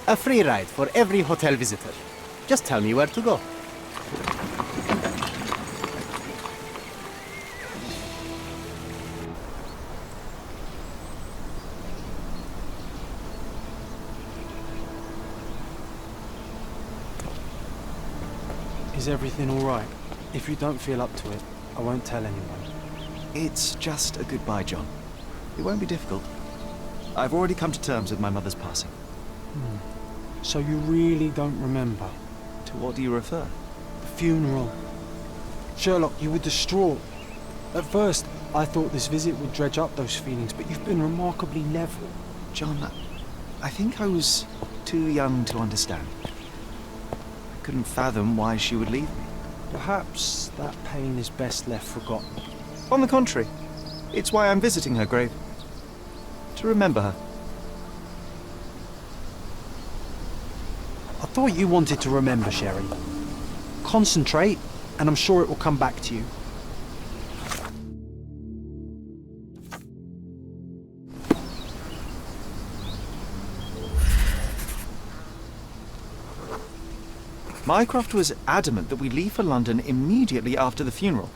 A free ride for every hotel visitor. Just tell me where to go. Is everything all right? If you don't feel up to it, I won't tell anyone. It's just a goodbye, John. It won't be difficult. I've already come to terms with my mother's passing. So you really don't remember? To what do you refer? The funeral. Sherlock, you were distraught. At first, I thought this visit would dredge up those feelings, but you've been remarkably level. John, I think I was too young to understand. I couldn't fathom why she would leave me. Perhaps that pain is best left forgotten. On the contrary, it's why I'm visiting her grave. To remember her. I thought you wanted to remember, Sherry. Concentrate, and I'm sure it will come back to you. Mycroft was adamant that we leave for London immediately after the funeral.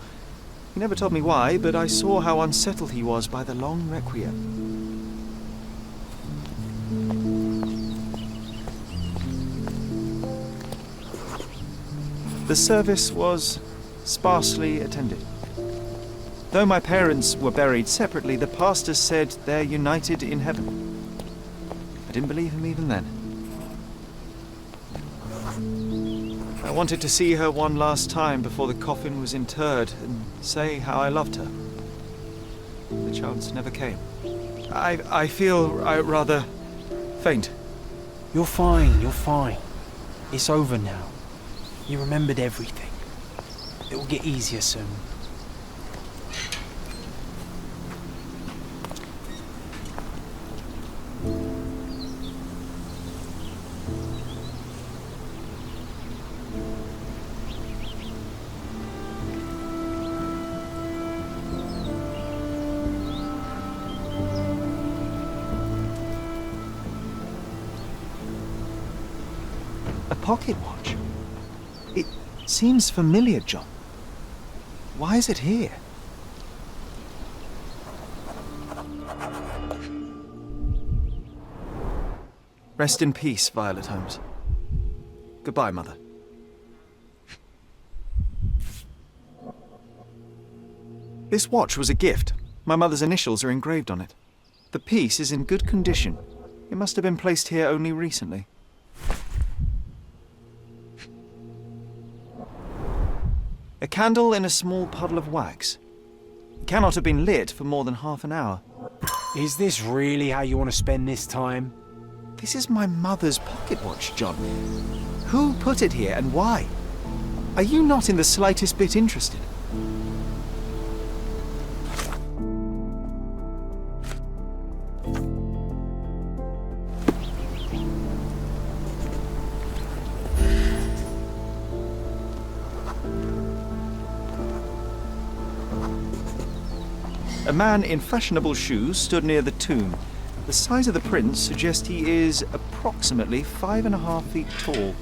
He never told me why, but I saw how unsettled he was by the long requiem. The service was sparsely attended. Though my parents were buried separately, the pastor said they're united in heaven. I didn't believe him even then. I wanted to see her one last time before the coffin was interred and say how I loved her. The chance never came. I feel rather faint. You're fine, you're fine. It's over now. You remembered everything. It will get easier soon. A pocket watch? It seems familiar, John. Why is it here? Rest in peace, Violet Holmes. Goodbye, Mother. This watch was a gift. My mother's initials are engraved on it. The piece is in good condition. It must have been placed here only recently. A candle in a small puddle of wax. It cannot have been lit for more than half an hour. Is this really how you want to spend this time? This is my mother's pocket watch, John. Who put it here and why? Are you not in the slightest bit interested? A man in fashionable shoes stood near the tomb. The size of the prints suggest he is approximately 5.5 feet tall.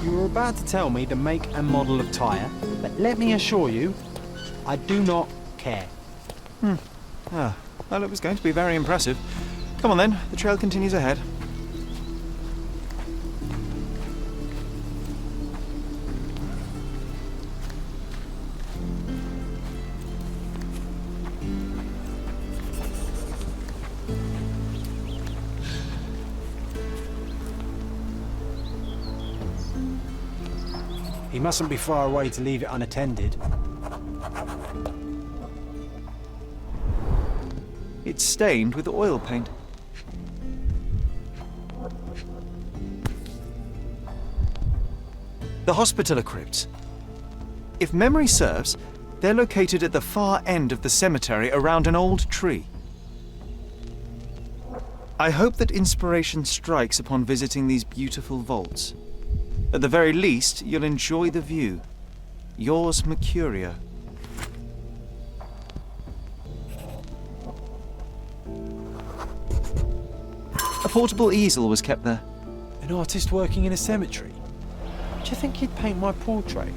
You were about to tell me the make and model of tyre, but let me assure you, I do not care. Well, it was going to be very impressive. Come on then, the trail continues ahead. He mustn't be far away to leave it unattended. It's stained with oil paint. The Hospitaller crypts. If memory serves, they're located at the far end of the cemetery around an old tree. I hope that inspiration strikes upon visiting these beautiful vaults. At the very least, you'll enjoy the view. Yours, Mercurio. portable easel was kept there. An artist working in a cemetery? Do you think he'd paint my portrait?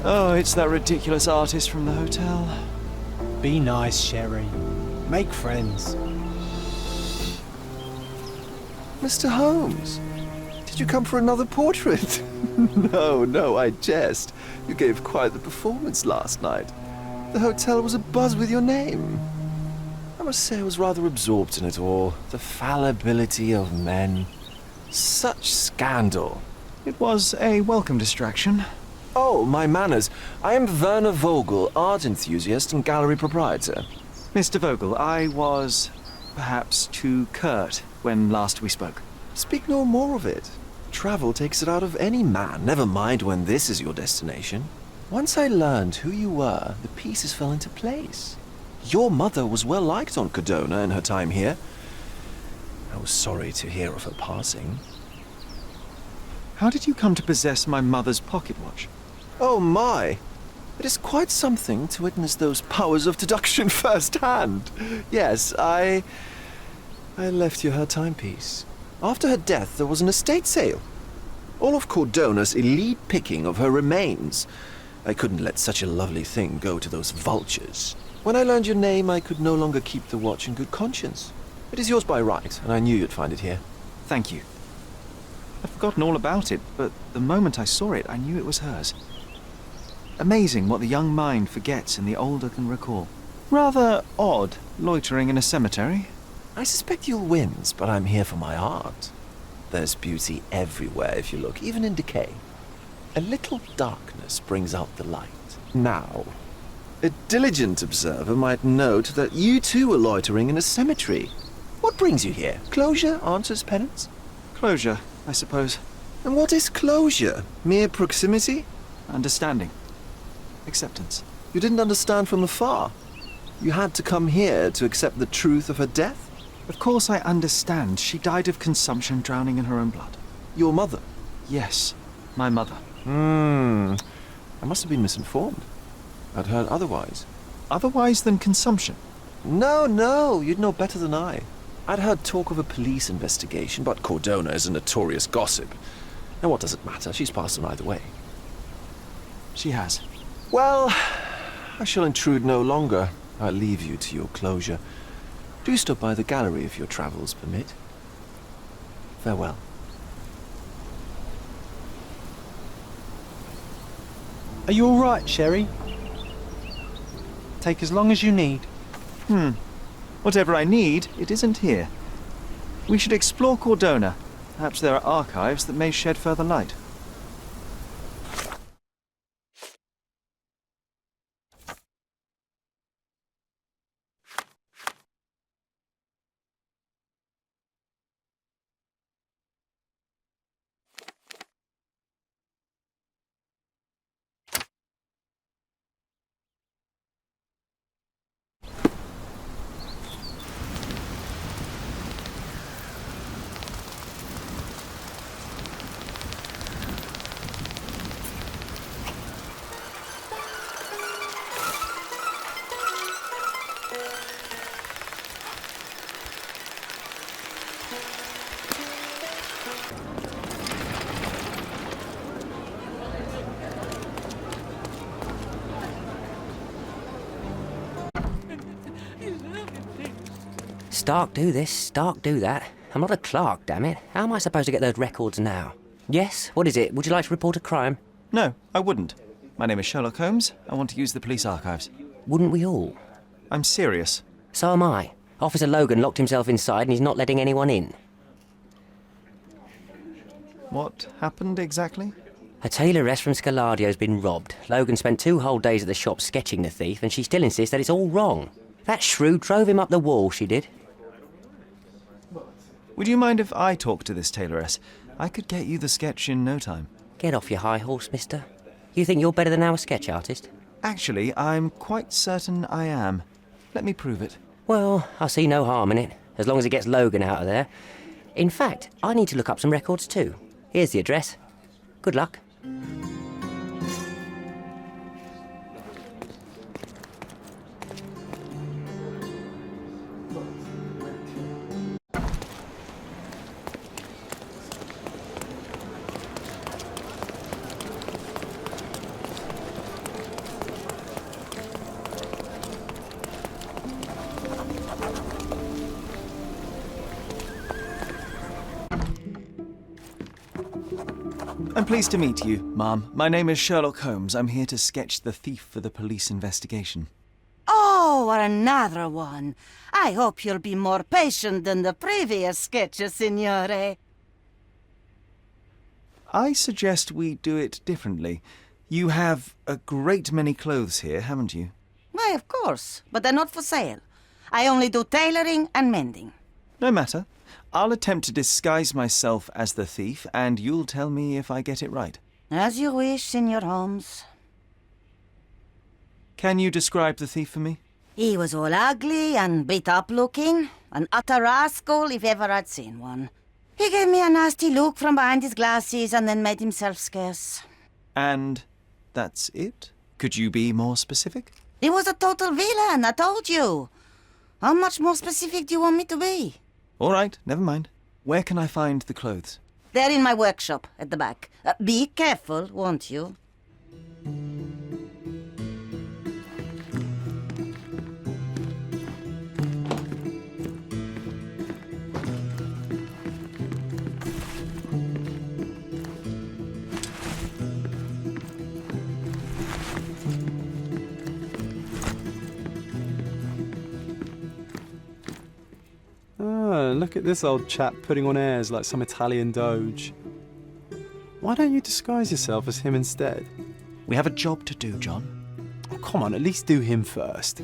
Oh, it's that ridiculous artist from the hotel. Be nice, Sherry. Make friends. Mr. Holmes, did you come for another portrait? No, I jest. You gave quite the performance last night. The hotel was abuzz with your name. I must say I was rather absorbed in it all. The fallibility of men. Such scandal. It was a welcome distraction. Oh, my manners. I am Werner Vogel, art enthusiast and gallery proprietor. Mr. Vogel, I was perhaps too curt when last we spoke. Speak no more of it. Travel takes it out of any man, never mind when this is your destination. Once I learned who you were, the pieces fell into place. Your mother was well liked on Codona in her time here. I was sorry to hear of her passing. How did you come to possess my mother's pocket watch? Oh my! It is quite something to witness those powers of deduction firsthand. Yes, I left you her timepiece. After her death, there was an estate sale. All of Cordona's elite picking of her remains. I couldn't let such a lovely thing go to those vultures. When I learned your name, I could no longer keep the watch in good conscience. It is yours by right, and I knew you'd find it here. Thank you. I'd forgotten all about it, but the moment I saw it, I knew it was hers. Amazing what the young mind forgets and the older can recall. Rather odd, loitering in a cemetery. I suspect you'll win, but I'm here for my art. There's beauty everywhere if you look, even in decay. A little darkness brings out the light. Now, a diligent observer might note that you too were loitering in a cemetery. What brings you here? Closure answers penance? Closure, I suppose. And what is closure? Mere proximity? Understanding. Acceptance. You didn't understand from afar. You had to come here to accept the truth of her death? Of course I understand. She died of consumption, drowning in her own blood. Your mother? Yes, my mother. I must have been misinformed. I'd heard otherwise. Otherwise than consumption? No, you'd know better than I. I'd heard talk of a police investigation, but Cordona is a notorious gossip. And what does it matter? She's passed on either way. She has. Well, I shall intrude no longer. I'll leave you to your closure. Do stop by the gallery if your travels permit. Farewell. Are you all right, Sherry? Take as long as you need. Whatever I need, it isn't here. We should explore Cordona. Perhaps there are archives that may shed further light. Stark do this, Stark do that. I'm not a clerk, damn it. How am I supposed to get those records now? Yes? What is it? Would you like to report a crime? No, I wouldn't. My name is Sherlock Holmes. I want to use the police archives. Wouldn't we all? I'm serious. So am I. Officer Logan locked himself inside and he's not letting anyone in. What happened exactly? A tailoress from Scaladio's been robbed. Logan spent 2 whole days at the shop sketching the thief and she still insists that it's all wrong. That shrew drove him up the wall, she did. Would you mind if I talk to this tailoress? I could get you the sketch in no time. Get off your high horse, mister. You think you're better than our sketch artist? Actually, I'm quite certain I am. Let me prove it. Well, I see no harm in it, as long as it gets Logan out of there. In fact, I need to look up some records too. Here's the address. Good luck. I'm pleased to meet you, Ma'am. My name is Sherlock Holmes. I'm here to sketch the thief for the police investigation. Oh, another one. I hope you'll be more patient than the previous sketches, signore. I suggest we do it differently. You have a great many clothes here, haven't you? Why, of course, but they're not for sale. I only do tailoring and mending. No matter. I'll attempt to disguise myself as the thief, and you'll tell me if I get it right. As you wish, Signor Holmes. Can you describe the thief for me? He was all ugly and beat-up looking, an utter rascal if ever I'd seen one. He gave me a nasty look from behind his glasses and then made himself scarce. And that's it? Could you be more specific? He was a total villain, I told you. How much more specific do you want me to be? All right, never mind. Where can I find the clothes? They're in my workshop at the back. Be careful, won't you? Ah, look at this old chap putting on airs like some Italian doge. Why don't you disguise yourself as him instead? We have a job to do, John. Oh, come on, at least do him first.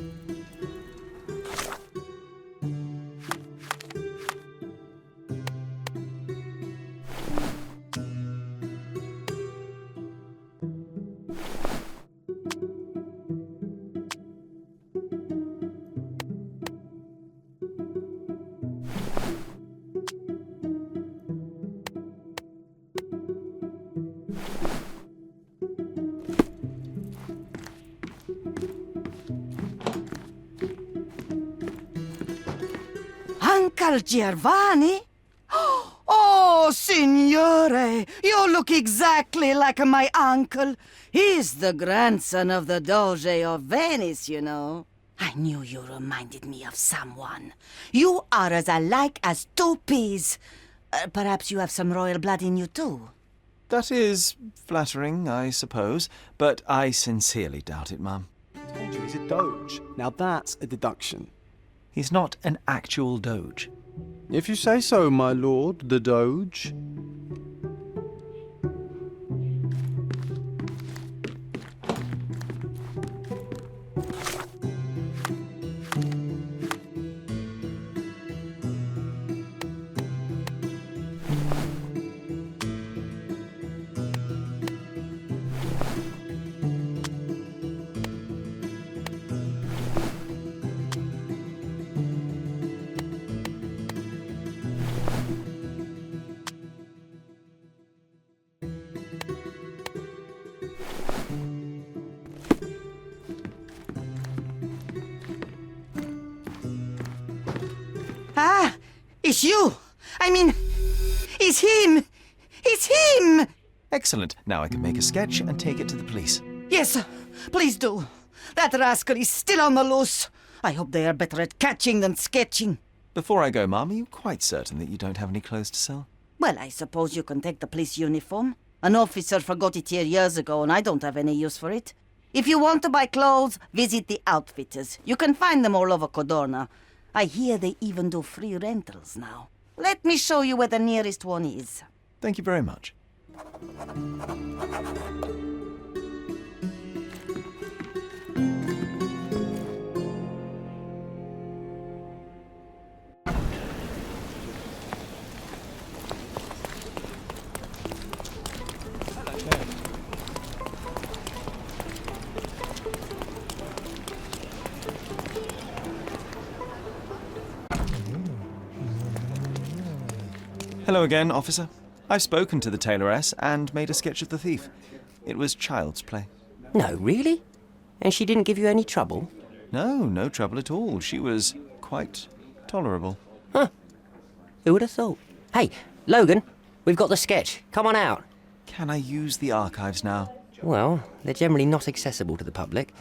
Uncle Giovanni? Oh, signore, you look exactly like my uncle. He's the grandson of the Doge of Venice, you know. I knew you reminded me of someone. You are as alike as two peas. Perhaps you have some royal blood in you, too. That is flattering, I suppose, but I sincerely doubt it, Mum. I told you he's a doge. Now that's a deduction. He's not an actual doge. If you say so, my lord, the doge. Ah, it's you. I mean, it's him. It's him. Excellent. Now I can make a sketch and take it to the police. Yes, please do. That rascal is still on the loose. I hope they are better at catching than sketching. Before I go, Mum, are you quite certain that you don't have any clothes to sell? Well, I suppose you can take the police uniform. An officer forgot it here years ago, and I don't have any use for it. If you want to buy clothes, visit the outfitters. You can find them all over Codorna. I hear they even do free rentals now. Let me show you where the nearest one is. Thank you very much. Hello again, officer. I've spoken to the tailoress and made a sketch of the thief. It was child's play. No, really? And she didn't give you any trouble? No, no trouble at all. She was quite tolerable. Huh. Who would have thought? Hey, Logan, we've got the sketch. Come on out. Can I use the archives now? Well, they're generally not accessible to the public,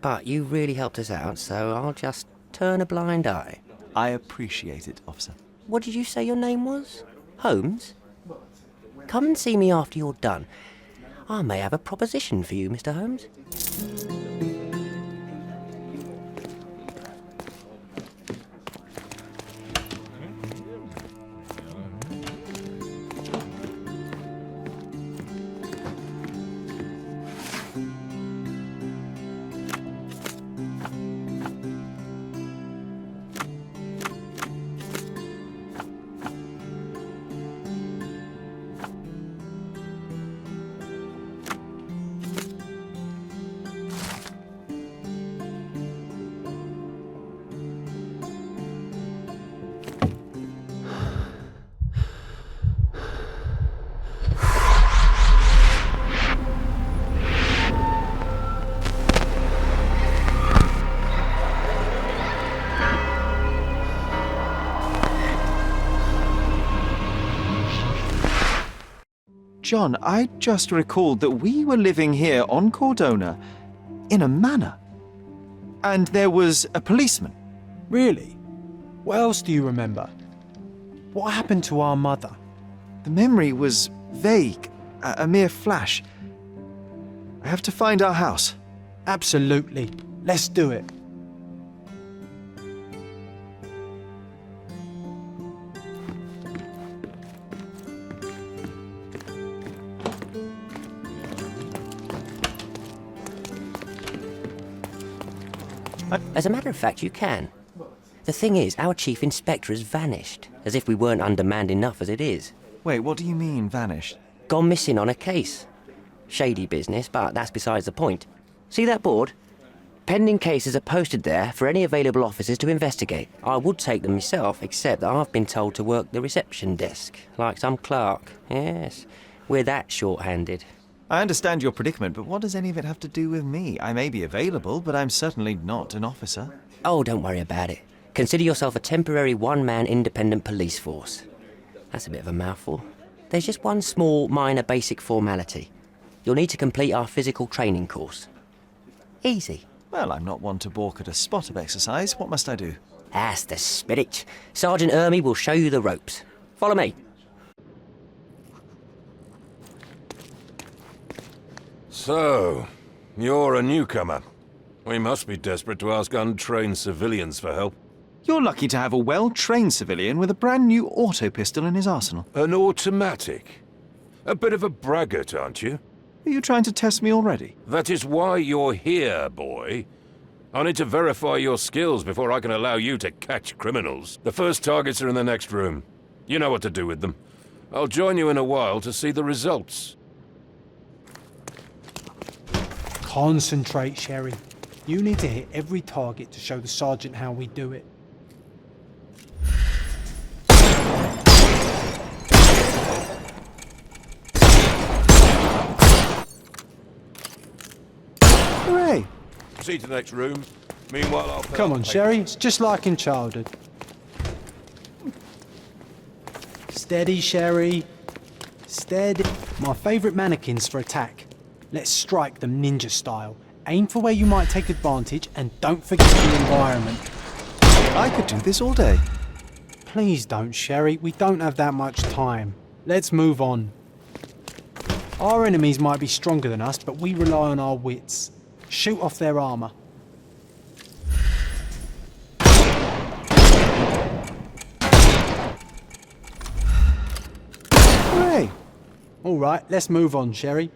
but you really helped us out, so I'll just turn a blind eye. I appreciate it, officer. What did you say your name was? Holmes? Come and see me after you're done. I may have a proposition for you, Mr. Holmes. John, I just recalled that we were living here on Cordona in a manor. And there was a policeman. Really? What else do you remember? What happened to our mother? The memory was vague, a mere flash. I have to find our house. Absolutely. Let's do it. As a matter of fact, you can. The thing is, our chief inspector has vanished, as if we weren't undermanned enough as it is. Wait, what do you mean, vanished? Gone missing on a case. Shady business, but that's besides the point. See that board? Pending cases are posted there for any available officers to investigate. I would take them myself, except that I've been told to work the reception desk, like some clerk. Yes, we're that short-handed. I understand your predicament, but what does any of it have to do with me? I may be available, but I'm certainly not an officer. Oh, don't worry about it. Consider yourself a temporary one-man independent police force. That's a bit of a mouthful. There's just one small, minor, basic formality. You'll need to complete our physical training course. Easy. Well, I'm not one to balk at a spot of exercise. What must I do? That's the spirit. Sergeant Ermy will show you the ropes. Follow me. So, you're a newcomer. We must be desperate to ask untrained civilians for help. You're lucky to have a well-trained civilian with a brand new auto pistol in his arsenal. An automatic? A bit of a braggart, aren't you? Are you trying to test me already? That is why you're here, boy. I need to verify your skills before I can allow you to catch criminals. The first targets are in the next room. You know what to do with them. I'll join you in a while to see the results. Concentrate, Sherry. You need to hit every target to show the sergeant how we do it. Hooray! See to the next room. Meanwhile, I'll... Come on, Sherry. It's just like in childhood. Steady, Sherry. Steady. My favourite mannequins for attack. Let's strike them ninja style. Aim for where you might take advantage and don't forget the environment. I could do this all day. Please don't, Sherry. We don't have that much time. Let's move on. Our enemies might be stronger than us, but we rely on our wits. Shoot off their armour. Hooray! All right, let's move on, Sherry.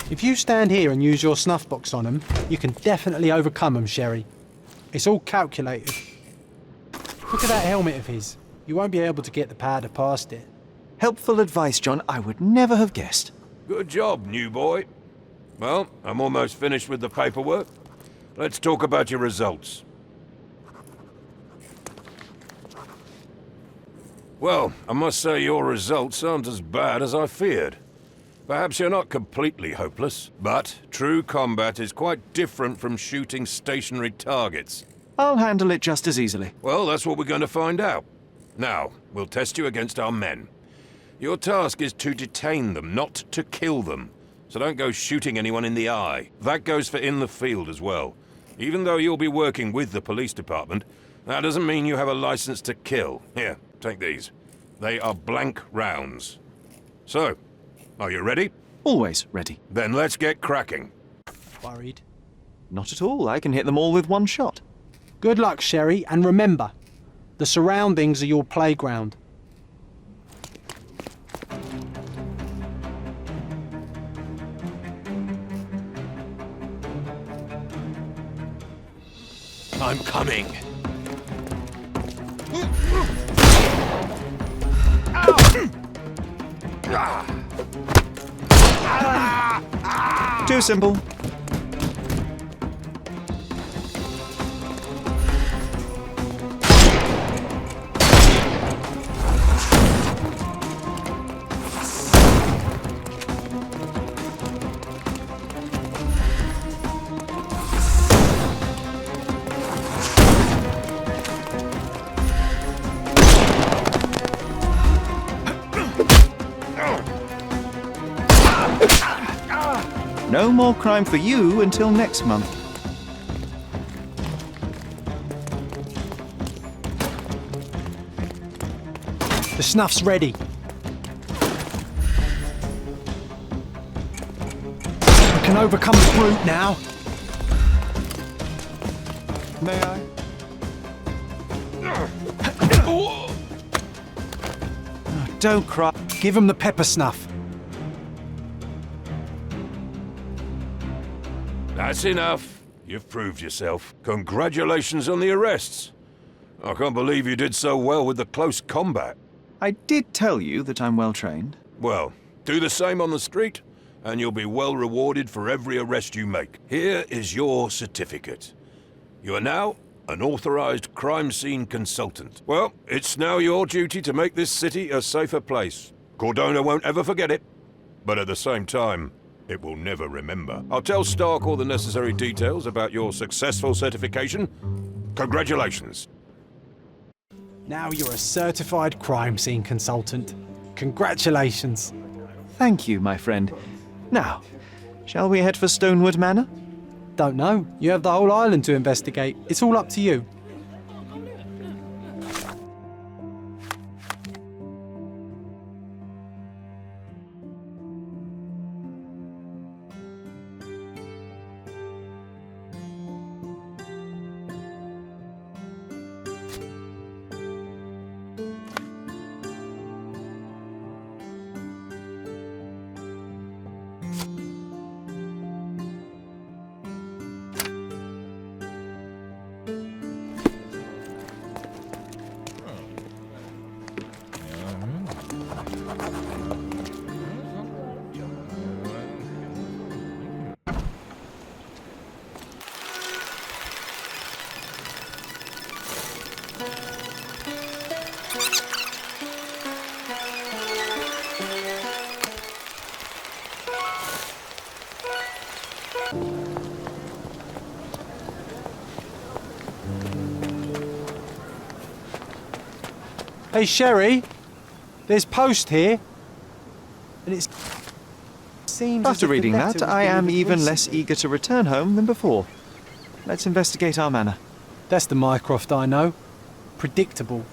If you stand here and use your snuff box on them, you can definitely overcome them, Sherry. It's all calculated. Look at that helmet of his. You won't be able to get the powder past it. Helpful advice, John. I would never have guessed. Good job, new boy. Well, I'm almost finished with the paperwork. Let's talk about your results. Well, I must say your results aren't as bad as I feared. Perhaps you're not completely hopeless, but true combat is quite different from shooting stationary targets. I'll handle it just as easily. Well, that's what we're going to find out. Now, we'll test you against our men. Your task is to detain them, not to kill them. So don't go shooting anyone in the eye. That goes for in the field as well. Even though you'll be working with the police department, that doesn't mean you have a license to kill. Here, take these. They are blank rounds. So, are you ready? Always ready. Then let's get cracking. Worried? Not at all. I can hit them all with one shot. Good luck, Sherry, and remember, the surroundings are your playground. I'm coming. Too simple. No more crime for you until next month. The snuff's ready. We can overcome the brute now. May I? Don't cry. Give him the pepper snuff. That's enough. You've proved yourself. Congratulations on the arrests. I can't believe you did so well with the close combat. I did tell you that I'm well trained. Well, do the same on the street, and you'll be well rewarded for every arrest you make. Here is your certificate. You are now an authorized crime scene consultant. Well, it's now your duty to make this city a safer place. Cordona won't ever forget it, but at the same time, it will never remember. I'll tell Stark all the necessary details about your successful certification. Congratulations. Now you're a certified crime scene consultant. Congratulations. Thank you, my friend. Now, shall we head for Stonewood Manor? Don't know. You have the whole island to investigate. It's all up to you. Hey, Sherry, there's post here, and it's seems After reading that, I am even less eager to return home than before. Let's investigate our manor. That's the Mycroft I know. Predictable.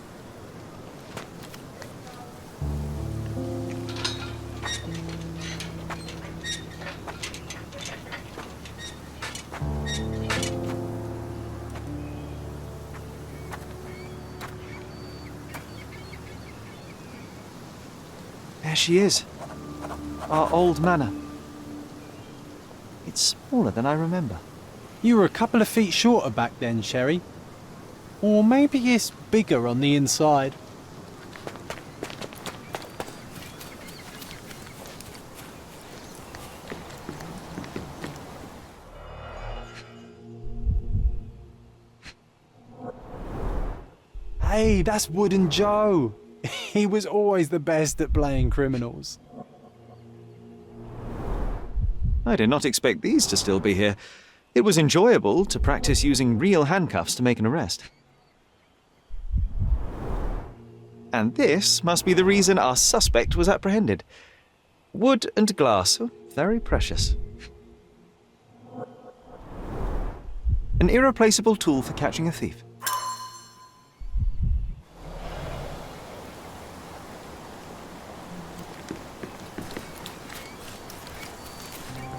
There she is. Our old manor. It's smaller than I remember. You were a couple of feet shorter back then, Sherry. Or maybe it's bigger on the inside. Hey, that's Wooden Joe. He was always the best at playing criminals. I did not expect these to still be here. It was enjoyable to practice using real handcuffs to make an arrest. And this must be the reason our suspect was apprehended. Wood and glass, very precious. An irreplaceable tool for catching a thief.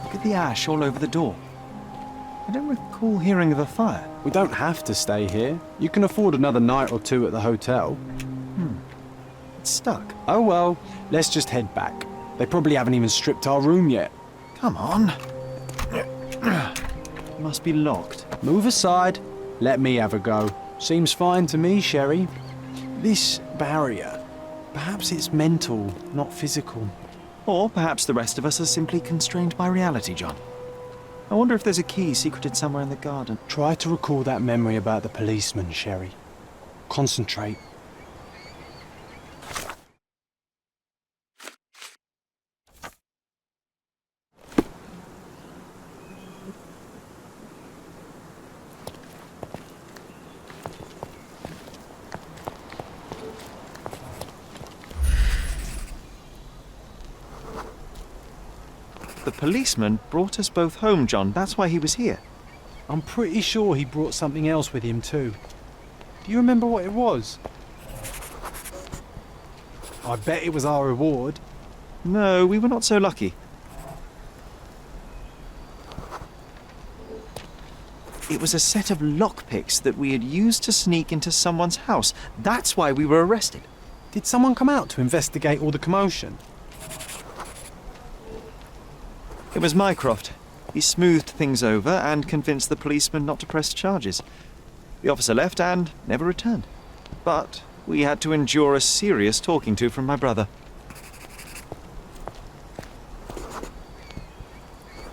Look at the ash all over the door. I don't recall hearing of a fire. We don't have to stay here. You can afford another night or two at the hotel. It's stuck. Oh well, let's just head back. They probably haven't even stripped our room yet. Come on. Must be locked. Move aside. Let me have a go. Seems fine to me, Sherry. This barrier, perhaps it's mental, not physical. Or perhaps the rest of us are simply constrained by reality, John. I wonder if there's a key secreted somewhere in the garden. Try to recall that memory about the policeman, Sherry. Concentrate. The policeman brought us both home, John. That's why he was here. I'm pretty sure he brought something else with him too. Do you remember what it was? I bet it was our reward. No, we were not so lucky. It was a set of lockpicks that we had used to sneak into someone's house. That's why we were arrested. Did someone come out to investigate all the commotion? It was Mycroft. He smoothed things over and convinced the policeman not to press charges. The officer left and never returned. But we had to endure a serious talking to from my brother.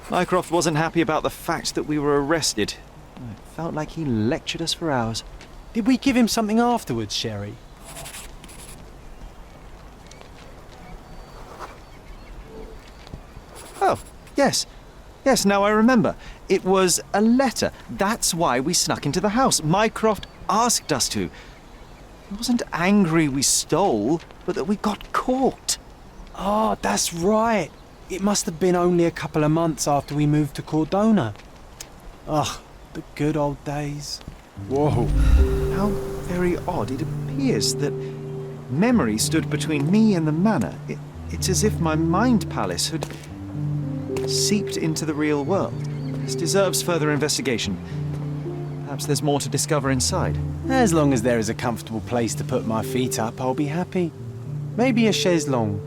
Mycroft wasn't happy about the fact that we were arrested. It felt like he lectured us for hours. Did we give him something afterwards, Sherry? Oh, yes. Yes, now I remember. It was a letter. That's why we snuck into the house. Mycroft asked us to. He wasn't angry we stole, but that we got caught. Oh, that's right. It must have been only a couple of months after we moved to Cordona. Ugh, the good old days. Whoa. How very odd. It appears that memory stood between me and the manor. It's as if my mind palace had seeped into the real world. This deserves further investigation. Perhaps there's more to discover inside. As long as there is a comfortable place to put my feet up, I'll be happy. Maybe a chaise longue.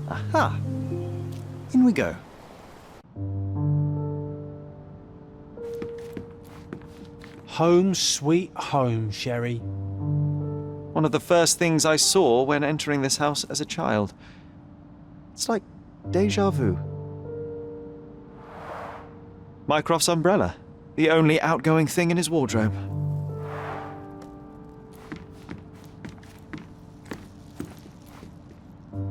Aha! In we go. Home sweet home, Sherry. One of the first things I saw when entering this house as a child. It's like déjà vu. Mycroft's umbrella, the only outgoing thing in his wardrobe.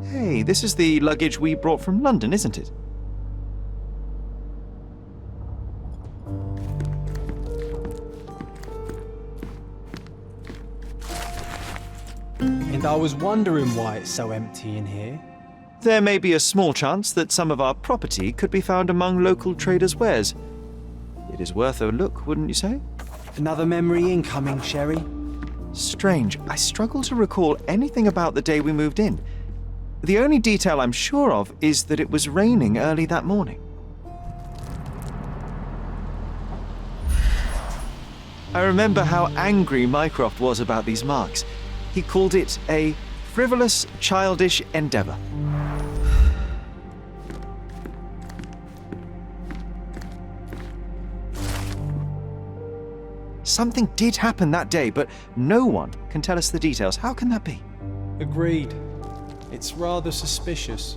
Hey, this is the luggage we brought from London, isn't it? And I was wondering why it's so empty in here. There may be a small chance that some of our property could be found among local traders' wares. It is worth a look, wouldn't you say? Another memory incoming, Sherry. Strange. I struggle to recall anything about the day we moved in. The only detail I'm sure of is that it was raining early that morning. I remember how angry Mycroft was about these marks. He called it a frivolous, childish endeavor. Something did happen that day, but no one can tell us the details. How can that be? Agreed. It's rather suspicious.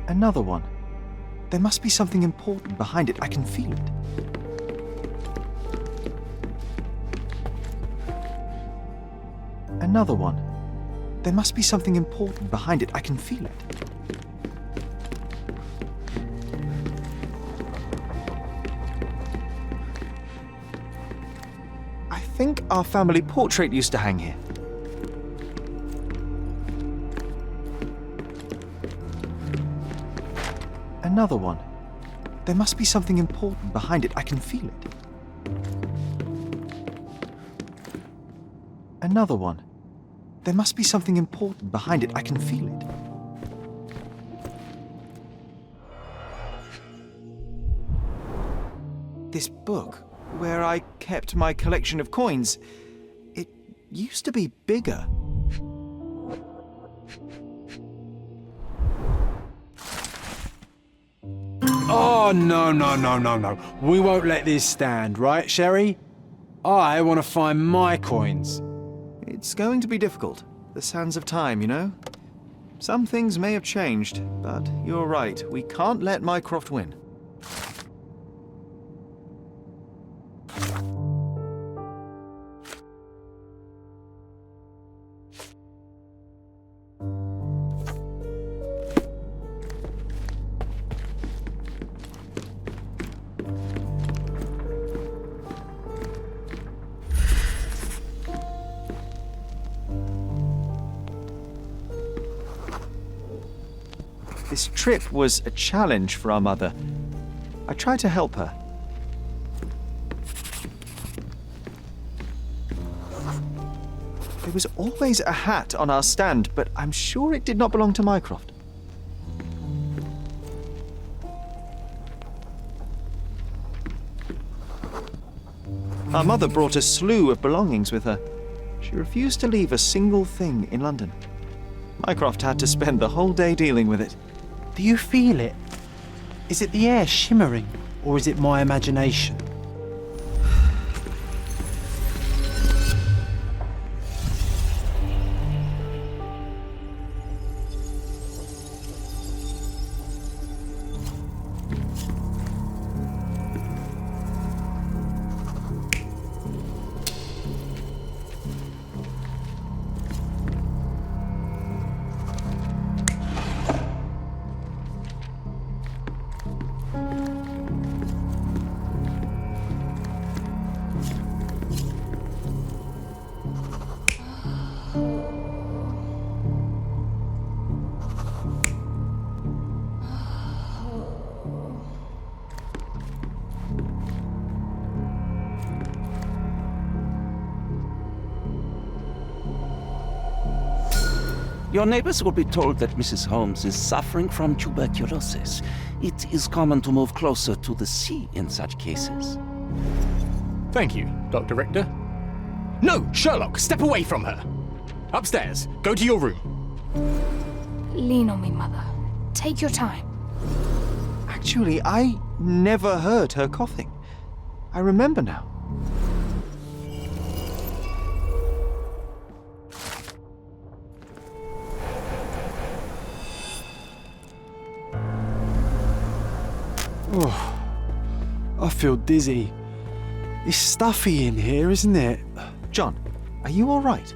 Another one. There must be something important behind it. I can feel it. Another one. There must be something important behind it. I can feel it. I think our family portrait used to hang here. Another one. There must be something important behind it. I can feel it. Another one. There must be something important behind it. I can feel it. This book, where I kept my collection of coins, it used to be bigger. Oh, no. We won't let this stand, right, Sherry? I want to find my coins. It's going to be difficult. The sands of time, you know? Some things may have changed, but you're right. We can't let Mycroft win. This trip was a challenge for our mother. I tried to help her. There was always a hat on our stand, but I'm sure it did not belong to Mycroft. Our mother brought a slew of belongings with her. She refused to leave a single thing in London. Mycroft had to spend the whole day dealing with it. Do you feel it? Is it the air shimmering, or is it my imagination? Your neighbors will be told that Mrs. Holmes is suffering from tuberculosis. It is common to move closer to the sea in such cases. Thank you, Dr. Richter. No, Sherlock, step away from her. Upstairs, go to your room. Lean on me, Mother. Take your time. Actually, I never heard her coughing. I remember now. Oh, I feel dizzy. It's stuffy in here, isn't it? John, are you all right?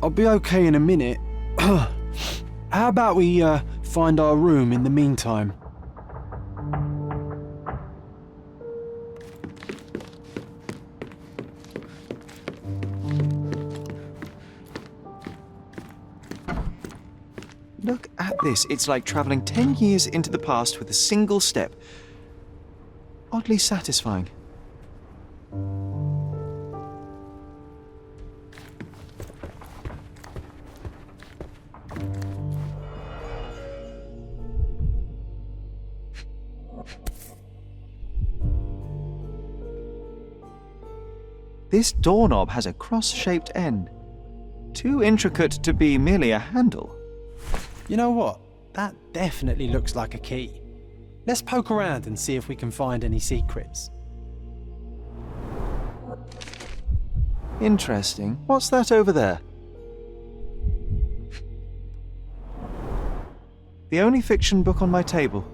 I'll be okay in a minute. How about we find our room in the meantime? Look at this. It's like traveling 10 years into the past with a single step. Oddly satisfying. This doorknob has a cross-shaped end. Too intricate to be merely a handle. You know what? That definitely looks like a key. Let's poke around and see if we can find any secrets. Interesting. What's that over there? The only fiction book on my table.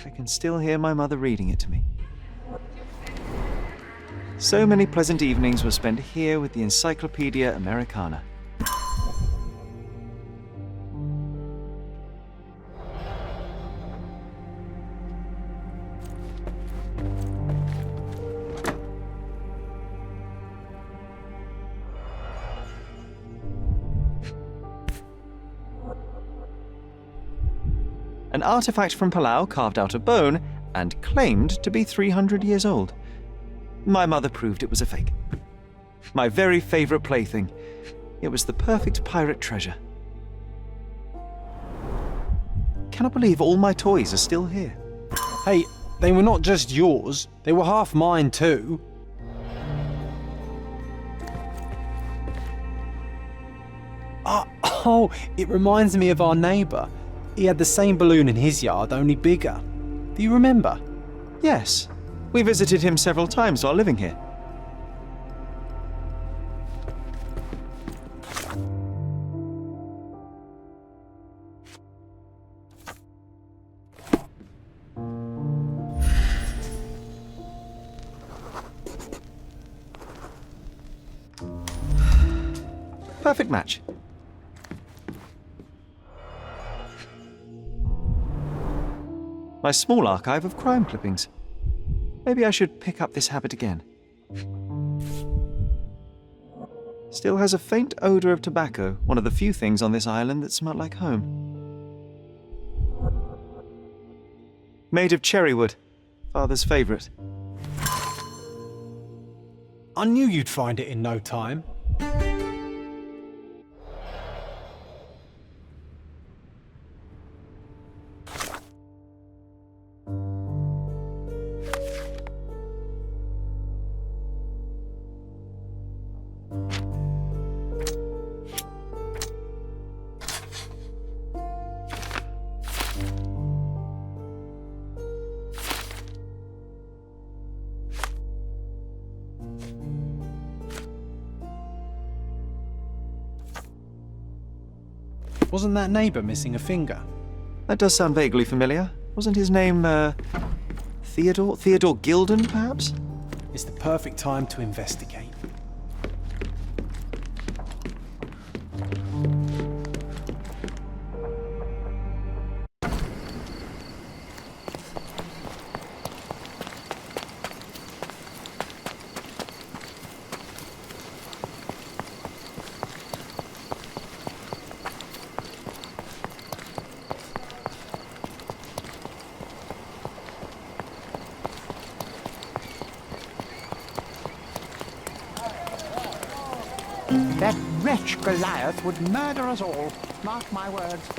I can still hear my mother reading it to me. So many pleasant evenings were spent here with the Encyclopedia Americana. artifact from Palau carved out of bone and claimed to be 300 years old. My mother proved it was a fake. My very favorite plaything. It was the perfect pirate treasure. Cannot believe all my toys are still here. Hey, they were not just yours, they were half mine too. Oh, it reminds me of our neighbour. He had the same balloon in his yard, only bigger. Do you remember? Yes, we visited him several times while living here. Perfect match. My small archive of crime clippings. Maybe I should pick up this habit again. Still has a faint odour of tobacco, one of the few things on this island that smell like home. Made of cherry wood, Father's favourite. I knew you'd find it in no time. Wasn't that neighbour missing a finger? That does sound vaguely familiar. Wasn't his name, Theodore? Theodore Gilden, perhaps? It's the perfect time to investigate. That wretch Goliath would murder us all. Mark my words.